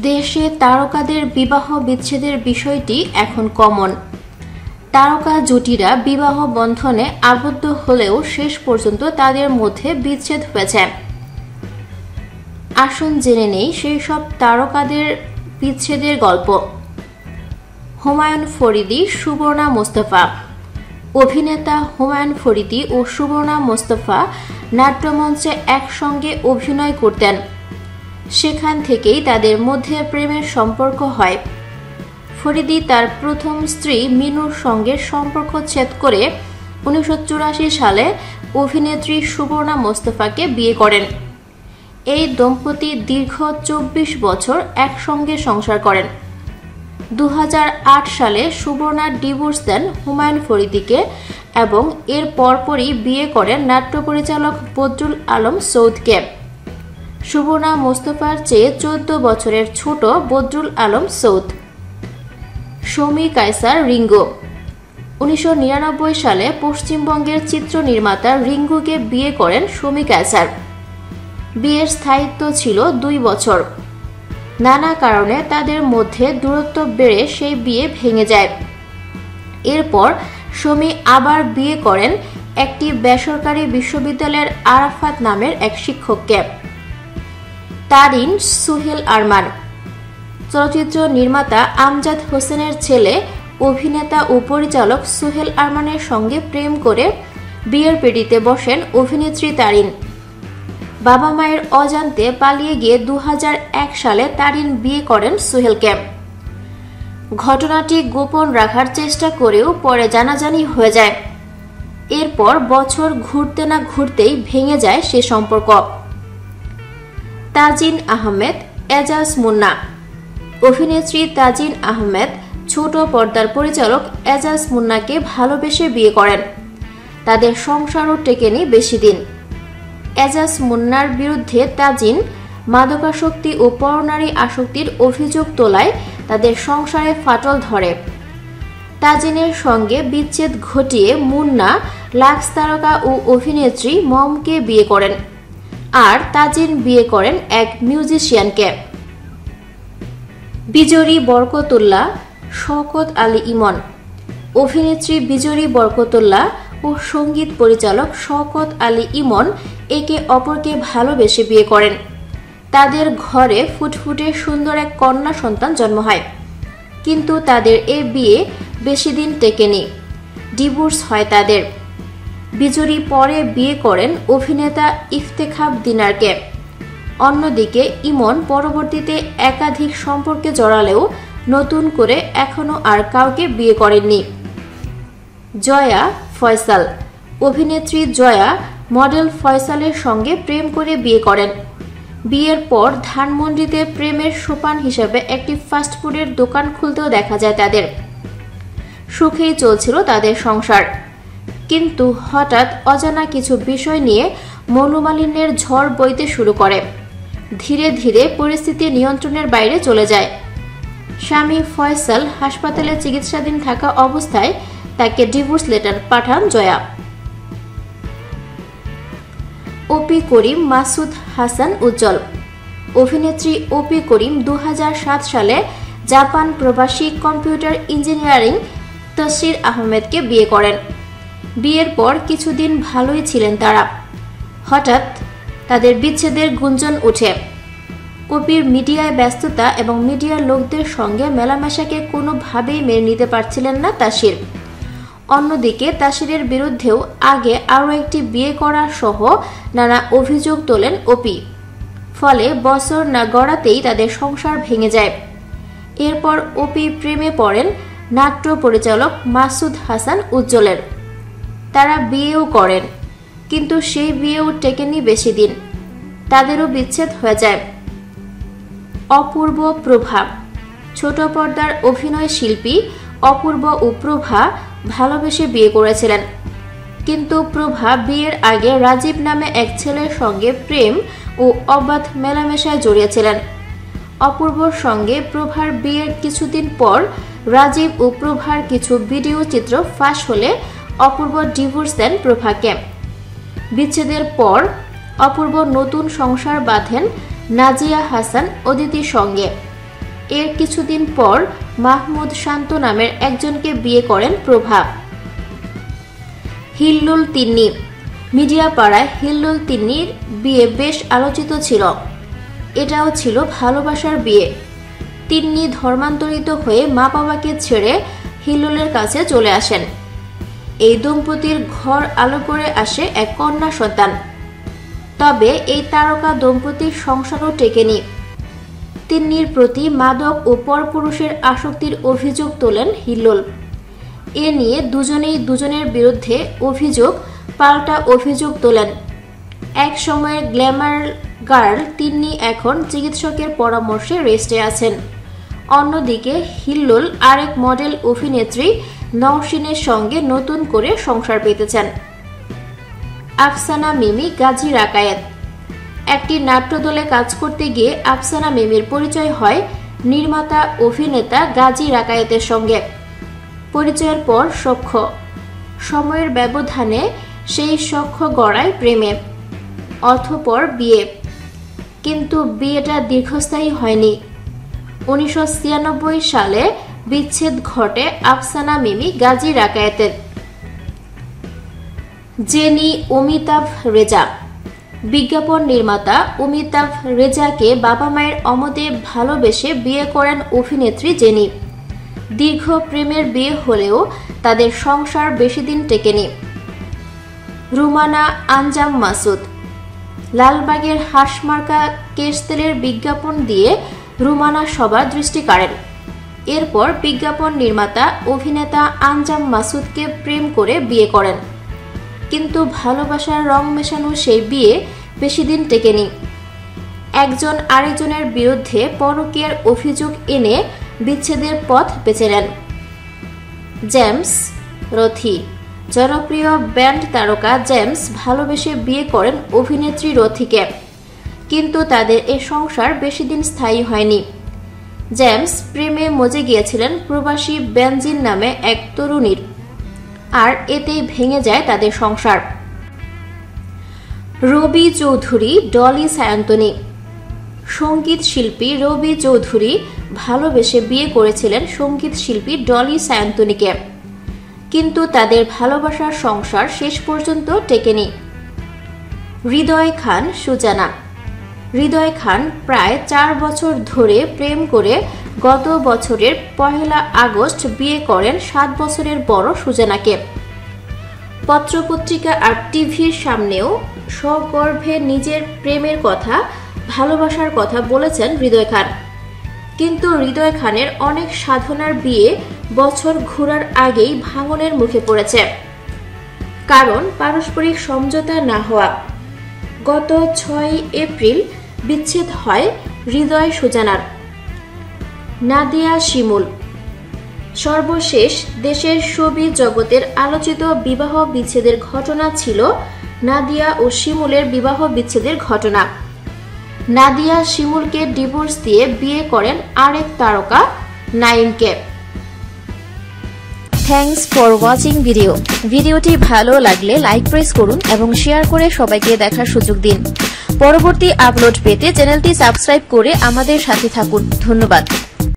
দেশে তারকাদের বিবাহ বিচ্ছেদের বিষয়টি এখন কমন। তারকা জুটিরা বিবাহ বন্ধনে আবদ্ধ হলেও শেষ পর্যন্ত তাদের মধ্যে বিচ্ছেদ হয়েছে। আসুন জেনে নেই সেই সব তারকাদের বিচ্ছেদের গল্প। হুমায়ুন ফরিদী, সুবর্ণা মোস্তফা। অভিনেতা হুমায়ুন ফরিদী ও সুবর্ণা মোস্তফা নাট্যমঞ্চে একসঙ্গে অভিনয় করতেন। সেখান থেকেই তাদের মধ্যে প্রেমের সম্পর্ক হয়। ফরিদী তার প্রথম স্ত্রী মিনুর সঙ্গে সম্পর্ক ছেদ করে 1984 সালে অভিনেত্রী সুবর্ণা মোস্তফাকে বিয়ে করেন। এই দম্পতি দীর্ঘ 24 বছর একসঙ্গে সংসার করেন। 2008 সালে সুবর্ণা ডিভোর্স দেন হুমায়ুন ফরিদীকে এবং এর পরপরই বিয়ে করেন নাট্য পরিচালক বদরুল আলম সৌদকে। সুবর্ণা মোস্তফার চেয়ে 14 বছরের ছোট বদরুল আলম সৌদ। শমী কায়সার রিঙ্গো। 1999 সালে পশ্চিমবঙ্গের চিত্র নির্মাতা রিঙ্গুকে বিয়ে করেন শমী কায়সার। বিয়ের স্থায়িত্ব ছিল 2 বছর। নানা কারণে তাদের মধ্যে দূরত্ব বেড়ে সেই বিয়ে ভেঙে যায়। এরপর শমী আবার বিয়ে করেন একটি বেসরকারি বিশ্ববিদ্যালয়ের আরাফাত নামের এক শিক্ষককে। তারিন সুহেল আরমান। চলচ্চিত্র নির্মাতা আমজাদ হোসেনের ছেলে অভিনেতা ও পরিচালক সুহেল আরমানের সঙ্গে প্রেম করে বিয়ের পিঁড়িতে বসেন অভিনেত্রী তারিন। বাবা মায়ের অজান্তে পালিয়ে গিয়ে 2001 সালে তারিন বিয়ে করেন সুহেলকে। ঘটনাটি গোপন রাখার চেষ্টা করেও পরে জানাজানি হয়ে যায়। এরপর বছর ঘুরতে না ঘুরতেই ভেঙে যায় সে সম্পর্ক। তাজিন আহমেদ, এজাজ মুন্না। অভিনেত্রী তাজিন আহমেদ ছোট পর্দার পরিচালক এজাজ মুন্নাকে ভালোবেসে বিয়ে করেন। তাদের সংসারও টেকেনি বেশি দিন। এজাজ মুন্নার বিরুদ্ধে তাজিন মাদকাসক্তি ও পরনারী আসক্তির অভিযোগ তোলায় তাদের সংসারে ফাটল ধরে। তাজিনের সঙ্গে বিচ্ছেদ ঘটিয়ে মুন্না লাক্স তারকা ও অভিনেত্রী মমকে বিয়ে করেন, আর তাজিন বিয়ে করেন এক মিউজিশিয়ানকে। বিজরি বরকতুল্লাহ, শওকত আলী ইমন। অভিনেত্রী বিজরি বরকতুল্লাহ ও সঙ্গীত পরিচালক শওকত আলী ইমন একে অপরকে ভালোবেসে বিয়ে করেন। তাদের ঘরে ফুটফুটে সুন্দর এক কন্যা সন্তান জন্ম হয়। কিন্তু তাদের এ বিয়ে বেশি দিন টেকেনি, ডিভোর্স হয় তাদের। বিজরি পরে বিয়ে করেন অভিনেতা ইফতেখার দিনারকে। অন্যদিকে ইমন পরবর্তীতে একাধিক সম্পর্কে জড়ালেও নতুন করে এখনো আর কাউকে বিয়ে করেননি। জয়া ফয়সাল। অভিনেত্রী জয়া মডেল ফয়সালের সঙ্গে প্রেম করে বিয়ে করেন। বিয়ের পর ধানমন্ডিতে প্রেমের সোপান হিসেবে একটি ফাস্টফুডের দোকান খুলতেও দেখা যায় তাদের। সুখেই চলছিল তাদের সংসার, কিন্তু হঠাৎ অজানা কিছু বিষয় নিয়ে মনোমালিন্যের ঝড় বইতে শুরু করে। ধীরে ধীরে পরিস্থিতি নিয়ন্ত্রণের বাইরে চলে যায়। স্বামী ফয়সাল হাসপাতালে চিকিৎসাধীন থাকা অবস্থায় তাকে ডিভোর্স লেটার পাঠান জয়া। ওপি করিম, মাসুদ হাসান উজ্জ্বল। অভিনেত্রী ওপি করিম 2007 সালে জাপান প্রবাসী কম্পিউটার ইঞ্জিনিয়ারিং তসির আহমেদকে বিয়ে করেন। বিয়ের পর কিছুদিন ভালোই ছিলেন তারা। হঠাৎ তাদের বিচ্ছেদের গুঞ্জন ওঠে। ওপির মিডিয়ায় ব্যস্ততা এবং মিডিয়ার লোকদের সঙ্গে মেলামেশাকে কোনোভাবেই মেনে নিতে পারছিলেন না তাসির। অন্যদিকে তাসিরের বিরুদ্ধেও আগে আরও একটি বিয়ে করা সহ নানা অভিযোগ তোলেন ওপি। ফলে বছর না গড়াতেই তাদের সংসার ভেঙে যায়। এরপর ওপি প্রেমে পড়েন নাট্য পরিচালক মাসুদ হাসান উজ্জ্বলের। তারা বিয়েও করেন, কিন্তু সেই বিয়েও টেকেনি বেশি দিন। তাদেরও বিচ্ছেদ হয়ে যায়। অপূর্ব প্রভা। ছোট পর্দার অভিনয় শিল্পী অপূর্ব ও প্রভা ভালোবেসে বিয়ে করেছিলেন, কিন্তু প্রভা বিয়ের আগে রাজীব নামে এক ছেলের সঙ্গে প্রেম ও অবাধ মেলামেশায় জড়িয়েছিলেন। অপূর্বর সঙ্গে প্রভার বিয়ের কিছুদিন পর রাজীব ও প্রভার কিছু ভিডিও চিত্র ফাঁস হলে অপূর্ব ডিভোর্স দেন প্রভাকে। বিচ্ছেদের পর অপূর্ব নতুন সংসার বাঁধেন নাজিয়া হাসান অদিতির সঙ্গে। এর কিছুদিন পর মাহমুদ শান্ত নামের একজনকে বিয়ে করেন প্রভা। হিল্লুল তিন্নি। মিডিয়া পাড়ায় হিল্লুল তিন্নির বিয়ে বেশ আলোচিত ছিল। এটাও ছিল ভালোবাসার বিয়ে। তিন্নি ধর্মান্তরিত হয়ে মা বাবাকে ছেড়ে হিল্লুলের কাছে চলে আসেন। এই দম্পতির ঘর আলো করে আসে এক কন্যা সন্তান। তবে এই তারকা দম্পতির সংসারও টেকেনি। তিন্নির প্রতি মাদক ও পরপুরুষের আসক্তির অভিযোগ তোলেন হিল্লুল। এ নিয়ে দুজনেই দুজনের বিরুদ্ধে পাল্টা অভিযোগ তোলেন। এক সময়ের গ্ল্যামার গার্ল তিন্নি এখন চিকিৎসকের পরামর্শে রেস্টে আছেন। অন্যদিকে হিল্লুল আরেক মডেল অভিনেত্রী নওশিনের সঙ্গে নতুন করে সংসার পেতেছেন। আফসানা মিমি গাজী রাকায়েত। একটি নাট্যদলে কাজ করতে গিয়ে আফসানা মিমির পরিচয় হয় নির্মাতা অভিনেতা গাজী রাকায়েতের সঙ্গে। পরিচয়ের পর সখ্য, সময়ের ব্যবধানে সেই সখ্য গড়ায় প্রেমে, অতঃপর বিয়ে। কিন্তু বিয়েটা দীর্ঘস্থায়ী হয়নি। 1996 সালে বিচ্ছেদ ঘটে আফসানা মিমি গাজী রাকায়েতের। জেনি অমিতাভ রেজা। বিজ্ঞাপন নির্মাতা অমিতাভ রেজাকে বাবা মায়ের অমতে ভালোবেসে বিয়ে করেন অভিনেত্রী জেনি। দীর্ঘ প্রেমের বিয়ে হলেও তাদের সংসার বেশি দিন টেকেনি। রুমানা আঞ্জাম মাসুদ। লালবাগের হাঁসমার্কা কেশ তেলের বিজ্ঞাপন দিয়ে রুমানা সবার দৃষ্টি কাড়েন। এরপর বিজ্ঞাপন নির্মাতা অভিনেতা আঞ্জাম মাসুদকে প্রেম করে বিয়ে করেন। কিন্তু ভালোবাসার রং মেশানো সেই বিয়ে বেশি দিন টেকেনি। একজন আরেকজনের বিরুদ্ধে পরকীয়ার অভিযোগ এনে বিচ্ছেদের পথ বেছে নেন। জেমস রথি। জনপ্রিয় ব্যান্ড তারকা জেমস ভালোবেসে বিয়ে করেন অভিনেত্রী রথিকে। কিন্তু তাদের এ সংসার বেশি দিন স্থায়ী হয়নি। জেমস প্রেমে মজে গিয়েছিলেন প্রবাসী বেনজিন নামে এক তরুণীর, আর এতেই ভেঙে যায় তাদের সংসার। রবি চৌধুরী ডলি সায়ন্তনী। সঙ্গীত শিল্পী রবি চৌধুরী ভালোবেসে বিয়ে করেছিলেন সঙ্গীত শিল্পী ডলি সায়ন্তনীকে। কিন্তু তাদের ভালোবাসার সংসার শেষ পর্যন্ত টেকেনি। হৃদয় খান সুজানা। হৃদয় খান প্রায় 4 বছর ধরে প্রেম করে গত বছরের 1 আগস্ট বিয়ে করেন 7 বছরের বড় সুজানাকে। পত্রপত্রিকা আর টিভির সামনেও সগর্ভে নিজের প্রেমের কথা, ভালোবাসার কথা বলেছেন হৃদয় খান। কিন্তু হৃদয় খানের অনেক সাধনার বিয়ে বছর ঘোরার আগেই ভাঙনের মুখে পড়েছে। কারণ পারস্পরিক সমঝোতা না হওয়া। গত 6 এপ্রিল বিচ্ছেদ হয় হৃদয় সুজানার। নাদিয়া শিমুল। সর্বশেষ দেশের শোবিজ জগতের আলোচিত বিবাহ বিচ্ছেদের ঘটনা ছিল নাদিয়া ও শিমুলের বিবাহ বিচ্ছেদের ঘটনা। নাদিয়া শিমুলকে ডিভোর্স দিয়ে বিয়ে করেন আরেক তারকা নাইমকে। থ্যাঙ্কস ফর ওয়াচিং ভিডিওটি ভালো লাগলে লাইক প্রেস করুন এবং শেয়ার করে সবাইকে দেখার সুযোগ দিন। পরবর্তী আপলোড পেতে চ্যানেলটি সাবস্ক্রাইব করে আমাদের সাথে থাকুন। ধন্যবাদ।